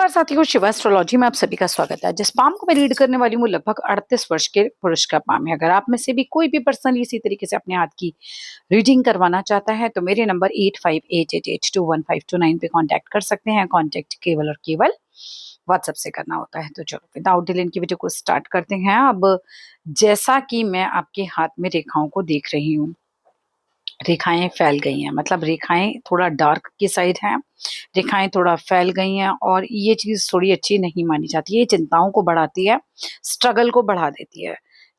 नमस्कार साथियों, शिवा एस्ट्रोलॉजी में आप सभी का स्वागत है। जिस पाम को मैं रीड करने वाली हूँ लगभग 38 वर्ष के पुरुष का पाम है। अगर आप में से भी कोई भी पर्सन इसी तरीके से अपने हाथ की रीडिंग करवाना चाहता है तो मेरे नंबर 8588821529 पे कांटेक्ट कर सकते हैं। कांटेक्ट केवल और केवल व्हाट्सएप से करना होता है। तो चलो विदाउट डिले की वीडियो को स्टार्ट करते हैं। अब जैसा कि मैं आपके हाथ में रेखाओं को देख रही हूँ, रेखाएं फैल गई हैं, मतलब रेखाएं थोड़ा डार्क की साइड हैं, रेखाएं थोड़ा फैल गई हैं और ये चीज थोड़ी अच्छी नहीं मानी जाती है। ये चिंताओं को बढ़ाती है, स्ट्रगल को बढ़ा देती है।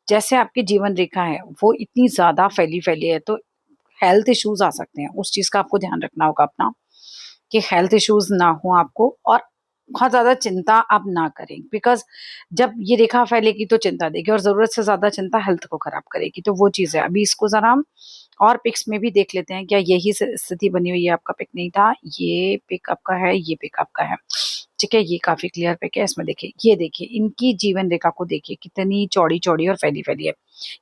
जैसे आपकी जीवन रेखा है वो इतनी ज्यादा फैली फैली है तो हेल्थ इश्यूज आ सकते हैं। उस चीज का आपको ध्यान रखना होगा अपना, कि हेल्थ इश्यूज ना हो आपको, और बहुत ज्यादा चिंता आप ना करें। बिकॉज जब ये रेखा फैलेगी तो चिंता देगी और जरूरत से ज्यादा चिंता हेल्थ को खराब करेगी। तो वो चीज है। अभी इसको जरा हम और पिक्स में भी देख लेते हैं। क्या यही स्थिति बनी हुई है? आपका पिक नहीं था, ये पिक आपका है, ये पिक आपका है। ठीक है, ये काफी क्लियर पिक है। इसमें देखिए, ये देखिए इनकी जीवन रेखा को देखिए, कितनी चौड़ी चौड़ी और फैली फैली है।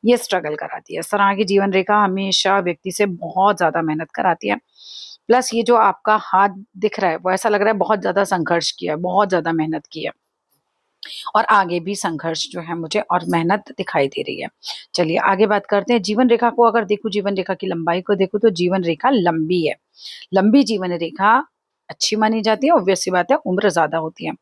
ये स्ट्रगल कराती है। इस तरह की जीवन रेखा हमेशा व्यक्ति से बहुत ज्यादा मेहनत कराती है। प्लस ये जो आपका हाथ दिख रहा है वो ऐसा लग रहा है बहुत ज्यादा संघर्ष किया है, बहुत ज्यादा मेहनत की है और आगे भी संघर्ष जो है मुझे और मेहनत दिखाई दे रही है। चलिए आगे बात करते हैं। जीवन रेखा को अगर देखूं, जीवन रेखा की लंबाई को देखूं तो जीवन रेखा लंबी है। लंबी जीवन रेखा अच्छी मानी जाती है। ऑब्वियस सी बात है, उम्र ज्यादा होती है।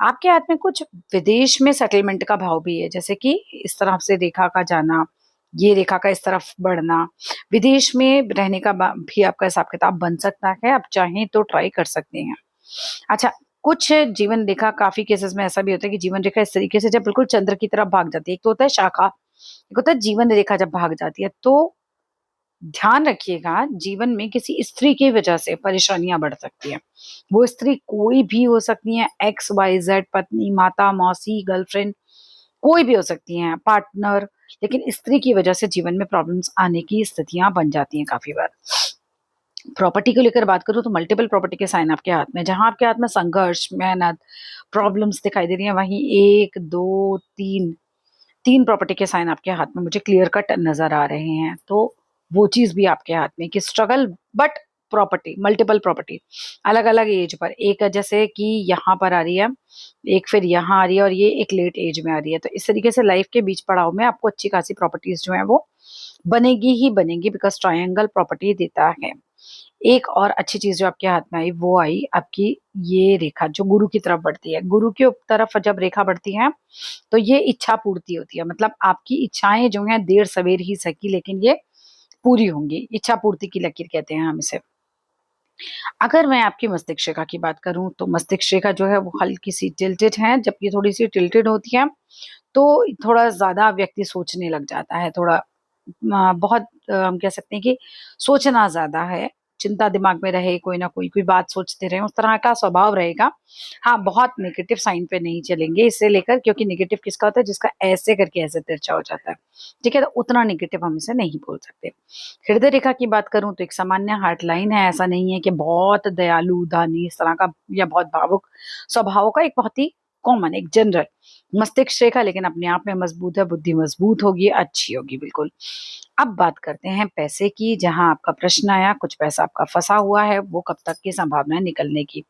आपके हाथ में कुछ विदेश में सेटलमेंट का भाव भी है, जैसे कि इस तरफ से रेखा का जाना, ये रेखा का इस तरफ बढ़ना, विदेश में रहने का भी आपका हिसाब किताब बन सकता है। आप चाहें तो ट्राई कर सकते हैं। अच्छा, कुछ जीवन रेखा, काफी केसेस में ऐसा भी होता है कि जीवन रेखा इस तरीके से जब बिल्कुल चंद्र की तरफ भाग जाती है, एक तो होता है शाखा, एक होता है जीवन रेखा जब भाग जाती है, तो ध्यान रखिएगा जीवन में किसी स्त्री की वजह से परेशानियां बढ़ सकती है। वो स्त्री कोई भी हो सकती है, एक्स वाई जेड, पत्नी, माता, मौसी, गर्लफ्रेंड, कोई भी हो सकती है, पार्टनर। लेकिन स्त्री की वजह से जीवन में प्रॉब्लम्स आने की स्थितियां बन जाती हैं काफी बार। प्रॉपर्टी को लेकर बात करूं तो मल्टीपल प्रॉपर्टी के साइन आपके हाथ में, जहां आपके हाथ में संघर्ष, मेहनत, प्रॉब्लम्स दिखाई दे रही है, वहीं एक दो तीन, तीन प्रॉपर्टी के साइन आपके हाथ में मुझे क्लियर कट नजर आ रहे हैं। तो वो चीज भी आपके हाथ में कि struggle but property, multiple property, अलग अलग एज पर। एक जैसे कि यहाँ पर आ रही है, एक फिर यहाँ आ रही है और ये एक लेट एज में आ रही है। तो इस तरीके से लाइफ के बीच पड़ाव में आपको अच्छी खासी प्रॉपर्टीज जो है वो बनेगी ही बनेगी, बिकॉज ट्रायंगल प्रॉपर्टी देता है। एक और अच्छी चीज जो आपके हाथ में आई वो आई आपकी ये रेखा जो गुरु की तरफ बढ़ती है। गुरु की तरफ जब रेखा बढ़ती है तो ये इच्छा पूर्ति होती है। मतलब आपकी इच्छाएं जो हैं देर सवेर ही सकी, लेकिन ये पूरी होंगी। इच्छा पूर्ति की लकीर कहते हैं हम इसे। अगर मैं आपकी मस्तिष्क रेखा की बात करूं तो मस्तिष्क रेखा जो है वो हल्की सी टिल्टेड है। जब ये थोड़ी सी टिल्टेड होती है तो थोड़ा ज्यादा व्यक्ति सोचने लग जाता है। थोड़ा बहुत हम कह सकते हैं कि सोचना ज्यादा है, चिंता दिमाग में रहे, कोई ना कोई कोई बात सोचते रहे, उस तरह का स्वभाव रहेगा। हाँ, बहुत नेगेटिव साइन पे नहीं चलेंगे इससे लेकर, क्योंकि नेगेटिव किसका होता है? जिसका ऐसे करके ऐसे तिरछा हो जाता है। ठीक है, तो उतना नेगेटिव हम इसे नहीं बोल सकते। हृदय रेखा की बात करूं तो एक सामान्य हार्ट लाइन है। ऐसा नहीं है कि बहुत दयालु, दानी इस तरह का या बहुत भावुक स्वभाव का, एक बहुत ही कॉमन, एक जनरल मस्तिष्क रेखा, लेकिन अपने आप में मजबूत है। बुद्धि मजबूत होगी, अच्छी होगी बिल्कुल। अब बात करते हैं पैसे की। जहां आपका प्रश्न आया, कुछ पैसा आपका फंसा हुआ है, वो कब तक की संभावना है निकलने की?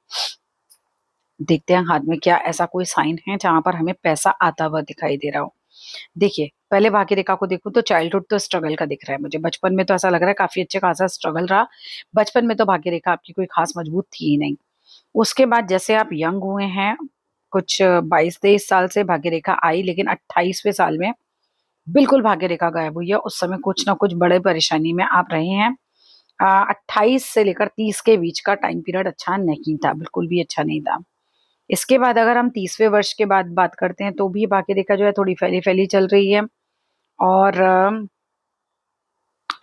देखते हैं हाथ में क्या ऐसा कोई साइन है जहां पर हमें पैसा आता हुआ दिखाई दे रहा हो। देखिए, पहले भाग्य रेखा को देखूं तो चाइल्डहुड तो स्ट्रगल का दिख रहा है मुझे। बचपन में तो ऐसा लग रहा है काफी अच्छे खासा स्ट्रगल रहा। बचपन में तो भाग्य रेखा आपकी कोई खास मजबूत थी ही नहीं। उसके बाद जैसे आप यंग हुए हैं, कुछ 22-23 साल से भाग्य रेखा आई, लेकिन 28वें साल में बिल्कुल भाग्य रेखा गायब हुई है। उस समय कुछ ना कुछ बड़े परेशानी में आप रहे हैं। 28 से लेकर 30 के बीच का टाइम पीरियड अच्छा नहीं था, बिल्कुल भी अच्छा नहीं था। इसके बाद अगर हम 30वें वर्ष के बाद बात करते हैं तो भी भाग्य रेखा जो है थोड़ी फैली फैली चल रही है और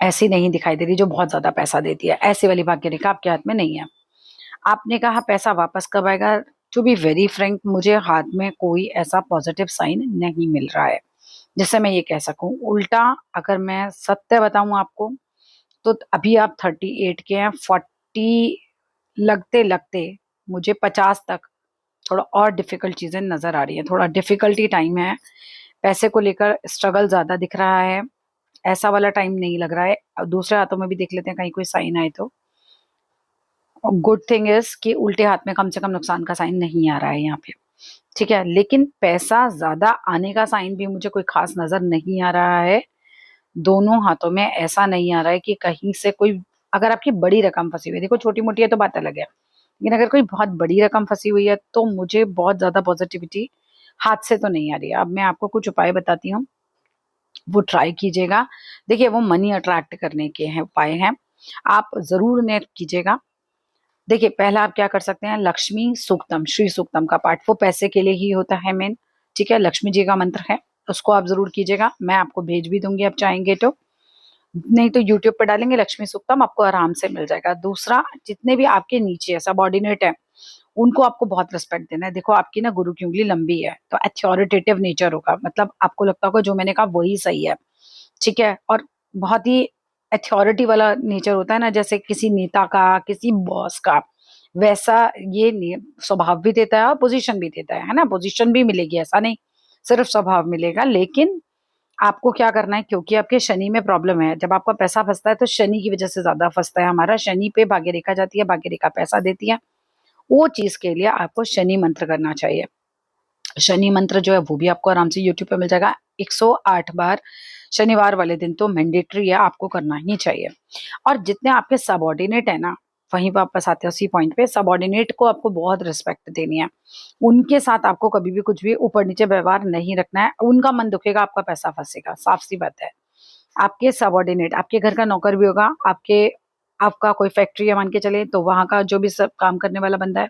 ऐसी नहीं दिखाई दे रही जो बहुत ज्यादा पैसा देती है। ऐसी वाली भाग्य रेखा आपके हाथ में नहीं है। आपने कहा पैसा वापस कब आएगा? टू बी वेरी फ्रैंक, मुझे हाथ में कोई ऐसा पॉजिटिव साइन नहीं मिल रहा है जिससे मैं ये कह सकूं। उल्टा अगर मैं सत्य बताऊं आपको तो अभी आप 38 के हैं, 40 लगते लगते मुझे 50 तक थोड़ा और डिफिकल्ट चीजें नजर आ रही है। थोड़ा डिफिकल्टी टाइम है। पैसे को लेकर स्ट्रगल ज्यादा दिख रहा है। ऐसा वाला टाइम नहीं लग रहा है। अब दूसरे हाथों में भी देख लेते हैं कहीं कोई साइन आए तो। गुड थिंग इज कि उल्टे हाथ में कम से कम नुकसान का साइन नहीं आ रहा है यहाँ पे, ठीक है। लेकिन पैसा ज्यादा आने का साइन भी मुझे कोई खास नजर नहीं आ रहा है। दोनों हाथों में ऐसा नहीं आ रहा है कि कहीं से कोई, अगर आपकी बड़ी रकम फंसी हुई है, देखो छोटी मोटी है तो बात अलग है, लेकिन अगर कोई बहुत बड़ी रकम फंसी हुई है तो मुझे बहुत ज्यादा पॉजिटिविटी हाथ से तो नहीं आ रही है। अब मैं आपको कुछ उपाय बताती हूँ, वो ट्राई कीजिएगा। देखिए वो मनी अट्रैक्ट करने के हैं उपाय हैं, आप जरूर उन्हें कीजिएगा। देखिए पहला आप क्या कर सकते हैं, लक्ष्मी सूक्तम, श्री सूक्तम का पाठ, वो पैसे के लिए ही होता है मेन, ठीक है। लक्ष्मी जी का मंत्र है, उसको आप जरूर कीजिएगा। मैं आपको भेज भी दूंगी आप चाहेंगे तो, नहीं तो यूट्यूब पे डालेंगे लक्ष्मी सूक्तम, आपको आराम से मिल जाएगा। दूसरा, जितने भी आपके नीचे सबॉर्डिनेट है उनको आपको बहुत रिस्पेक्ट देना है। देखो आपकी ना गुरु की उंगली लंबी है तो अथॉरिटेटिव नेचर होगा, मतलब आपको लगता होगा जो मैंने कहा वही सही है, ठीक है। और बहुत ही अथॉरिटी वाला नेचर होता है ना, जैसे किसी नेता का, किसी बॉस का, वैसा ये स्वभाव भी देता है और पोजीशन भी देता है ना। पोजीशन भी मिलेगी, ऐसा नहीं सिर्फ स्वभाव मिलेगा। लेकिन आपको क्या करना है, क्योंकि आपके शनि में प्रॉब्लम है, जब आपका पैसा फंसता है तो शनि की वजह से ज्यादा फंसता है हमारा। शनि पे भाग्य रेखा जाती है, भाग्य रेखा पैसा देती है, वो चीज के लिए आपको शनि मंत्र करना चाहिए। शनि मंत्र जो है वो भी आपको आराम से यूट्यूब पे मिल जाएगा, 108 बार शनिवार वाले दिन तो मैंडेटरी है, आपको करना ही चाहिए। और जितने आपके सबॉर्डिनेट है ना, वहीं वापस आते हैं उसी पॉइंट पे, सबॉर्डिनेट को आपको बहुत रिस्पेक्ट देनी है। उनके साथ आपको कभी भी कुछ भी ऊपर नीचे व्यवहार नहीं रखना है, उनका मन दुखेगा, आपका पैसा फंसेगा, साफ सी बात है। आपके सबॉर्डिनेट, आपके घर का नौकर भी होगा, आपके, आपका कोई फैक्ट्री है मान के चले, तो वहां का जो भी सब काम करने वाला बंदा है,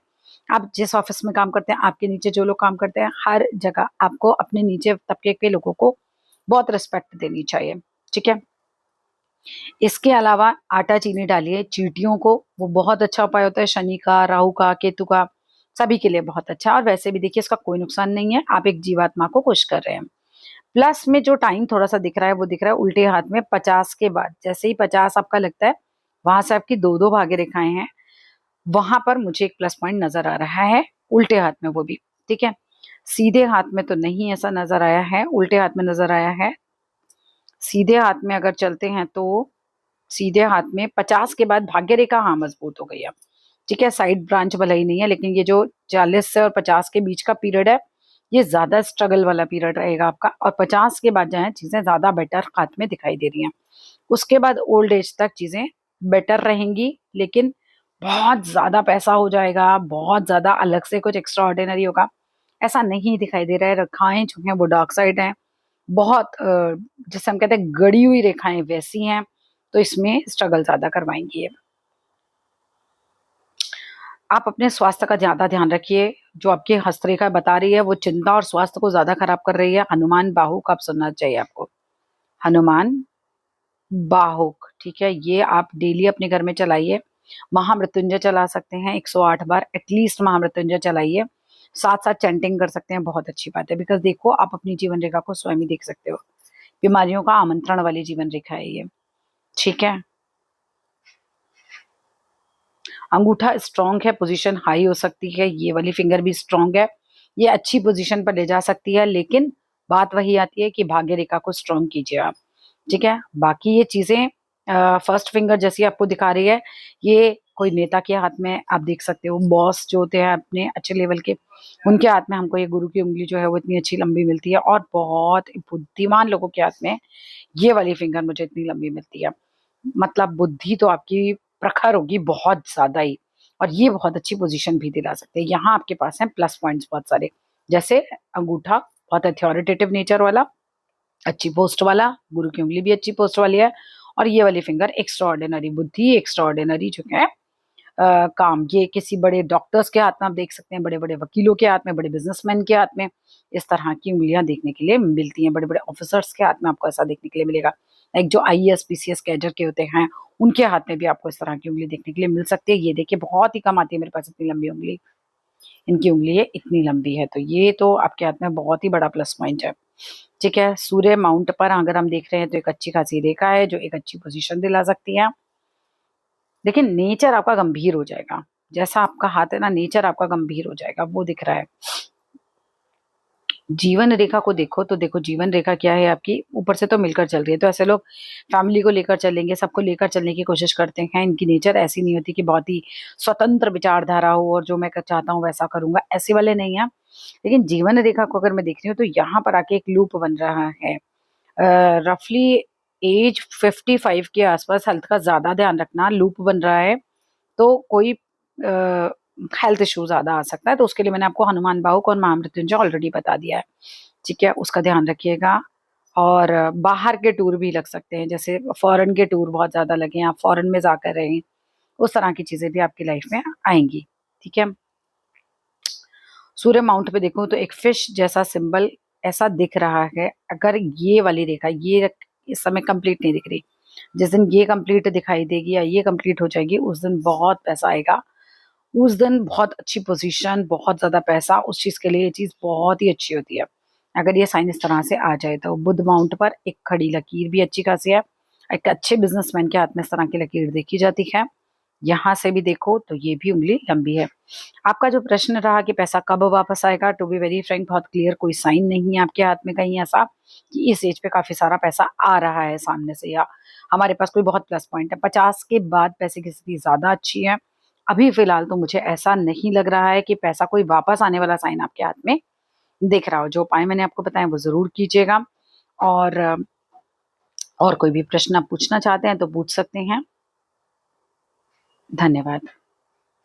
आप जिस ऑफिस में काम करते हैं, आपके नीचे जो लोग काम करते हैं, हर जगह आपको अपने नीचे तबके के लोगों को बहुत रिस्पेक्ट देनी चाहिए, ठीक है। इसके अलावा आटा चीनी डालिए चींटियों को, वो बहुत अच्छा उपाय होता है, शनि का, राहु का, केतु का, सभी के लिए बहुत अच्छा है। और वैसे भी देखिए इसका कोई नुकसान नहीं है, आप एक जीवात्मा को खुश कर रहे हैं। प्लस में जो टाइम थोड़ा सा दिख रहा है वो दिख रहा है उल्टे हाथ में 50 के बाद, जैसे ही 50 आपका लगता है वहां से आपकी दो दो भागे रेखाएं हैं, वहां पर मुझे एक प्लस पॉइंट नजर आ रहा है, उल्टे हाथ में वो भी, ठीक है। सीधे हाथ में तो नहीं ऐसा नजर आया है, उल्टे हाथ में नजर आया है। सीधे हाथ में अगर चलते हैं तो सीधे हाथ में 50 के बाद भाग्य रेखा हाँ मजबूत हो गई है, ठीक है। साइड ब्रांच भले ही नहीं है, लेकिन ये जो 40 से और 50 के बीच का पीरियड है, ये ज्यादा स्ट्रगल वाला पीरियड रहेगा आपका। और 50 के बाद जो है चीजें ज्यादा बेटर हाथ में दिखाई दे रही हैं। उसके बाद ओल्ड एज तक चीजें बेटर रहेंगी, लेकिन बहुत ज्यादा पैसा हो जाएगा, बहुत ज्यादा अलग से कुछ एक्स्ट्रा ऑर्डिनरी होगा, ऐसा नहीं दिखाई दे रहा है। रेखाएं जो हैं वो डार्क साइड हैं, बहुत जिसे हम कहते हैं गड़ी हुई रेखाएं वैसी हैं, तो इसमें स्ट्रगल ज्यादा करवाएंगी ये। आप अपने स्वास्थ्य का ज्यादा ध्यान रखिए, जो आपकी हस्तरेखा बता रही है वो चिंता और स्वास्थ्य को ज्यादा खराब कर रही है। हनुमान बाहुक आप सुनना चाहिए आपको, हनुमान बाहुक, ठीक है। ये आप डेली अपने घर में चलाइए। महामृत्युंजय चला सकते हैं 108 बार एटलीस्ट, महामृत्युंजय चलाइए, साथ साथ चैंटिंग कर सकते हैं, बहुत अच्छी बात है। बिकॉज देखो आप अपनी जीवन रेखा को स्वयं ही देख सकते हो, बीमारियों का आमंत्रण वाली जीवन रेखा है ये, ठीक है। अंगूठा स्ट्रांग है, पोजीशन हाई हो सकती है, ये वाली फिंगर भी स्ट्रांग है, ये अच्छी पोजीशन पर ले जा सकती है। लेकिन बात वही आती है कि भाग्य रेखा को स्ट्रांग कीजिए आप, ठीक है। बाकी ये चीजें फर्स्ट फिंगर जैसी आपको दिखा रही है, ये कोई नेता के हाथ में आप देख सकते हो, बॉस जो होते हैं अपने अच्छे लेवल के, उनके हाथ में हमको ये गुरु की उंगली जो है वो इतनी अच्छी लंबी मिलती है। और बहुत बुद्धिमान लोगों के हाथ में ये वाली फिंगर मुझे इतनी लंबी मिलती है, मतलब बुद्धि तो आपकी प्रखर होगी बहुत ज्यादा ही, और ये बहुत अच्छी पोजीशन भी दिला सकते हैं। यहाँ आपके पास है प्लस पॉइंट्स बहुत सारे, जैसे अंगूठा बहुत अथॉरिटेटिव नेचर वाला, अच्छी पोस्ट वाला, गुरु की उंगली भी अच्छी पोस्ट वाली है, और ये वाली फिंगर एक्स्ट्रा ऑर्डिनरी बुद्धि, एक्स्ट्रा ऑर्डिनरी जो है काम, ये किसी बड़े डॉक्टर्स के हाथ में आप देख सकते हैं, बड़े बड़े वकीलों के हाथ में, बड़े बिजनेसमैन के हाथ में इस तरह की उंगलियां देखने के लिए मिलती हैं। बड़े बड़े ऑफिसर्स के हाथ में आपको ऐसा देखने के लिए मिलेगा, एक जो आईएएस पीसीएस कैडर के होते हैं उनके हाथ में भी आपको इस तरह की उंगली देखने के लिए मिल सकती है। ये देखिए बहुत ही कम आती है मेरे पास इतनी लंबी उंगली, इनकी उंगली है इतनी लंबी है, तो ये तो आपके हाथ में बहुत ही बड़ा प्लस पॉइंट है, ठीक है। सूर्य माउंट पर अगर हम देख रहे हैं तो एक अच्छी खासी रेखा है जो एक अच्छी पोजीशन दिला सकती है। लेकिन नेचर आपका गंभीर हो जाएगा, जैसा आपका हाथ है ना, नेचर आपका गंभीर हो जाएगा, वो दिख रहा है। जीवन रेखा को देखो तो देखो जीवन रेखा क्या है आपकी, ऊपर से तो मिलकर चल रही है। तो ऐसे लोग फैमिली को लेकर चलेंगे, सबको लेकर चलने की कोशिश करते हैं। इनकी नेचर ऐसी नहीं होती कि बहुत ही स्वतंत्र विचारधारा हो और जो मैं चाहता हूँ वैसा करूंगा, ऐसे वाले नहीं है। लेकिन जीवन रेखा को अगर मैं देख रही हूँ तो यहाँ पर आके एक लूप बन रहा है। रफली एज 55 के आसपास हेल्थ का ज्यादा ध्यान रखना, लूप बन रहा है। तो कोई हेल्थ इश्यू ज़्यादा आ सकता है, तो उसके लिए मैंने आपको हनुमान बाहुक और महामृत्युंजय ऑलरेडी बता दिया है, ठीक है? उसका ध्यान रखिएगा। और बाहर के टूर भी लग सकते हैं, जैसे फॉरेन के टूर बहुत ज़्यादा लगे, आप फॉरेन में जाकर रहें, उस तरह की चीज़ें भी आपकी लाइफ में आएँगी, ठीक है? सूर्य माउंट पे देखूँ तो एक फिश जैसा सिंबल ऐसा दिख रहा है। अगर ये वाली रेखा ये इस समय कंप्लीट नहीं दिख रही, जिस दिन ये कंप्लीट दिखाई देगी या ये कंप्लीट हो जाएगी, उस दिन बहुत पैसा आएगा। उस दिन बहुत अच्छी पोज़ीशन, बहुत ज़्यादा पैसा, उस चीज़ के लिए ये चीज़ बहुत ही अच्छी होती है। अगर ये साइन इस तरह से आ जाए तो बुध माउंट पर एक खड़ी लकीर भी अच्छी खासी है। एक अच्छे बिज़नेसमैन के हाथ में इस तरह की लकीर देखी जाती है। यहाँ से भी देखो तो ये भी उँगली लंबी है। आपका जो प्रश्न रहा कि पैसा कब वापस आएगा, टू बी वेरी फ्रैंक बहुत क्लियर कोई साइन नहीं है आपके हाथ में कहीं ऐसा कि इस एज पे काफ़ी सारा पैसा आ रहा है सामने से, या हमारे पास कोई बहुत प्लस पॉइंट है। 50 के बाद पैसे की स्थिति ज़्यादा अच्छी है। अभी फ़िलहाल तो मुझे ऐसा नहीं लग रहा है कि पैसा कोई वापस आने वाला साइन आपके हाथ में दिख रहा हो। जो उपाय मैंने आपको बताए वो ज़रूर कीजिएगा। और और कोई भी प्रश्न आप पूछना चाहते हैं तो पूछ सकते हैं। धन्यवाद।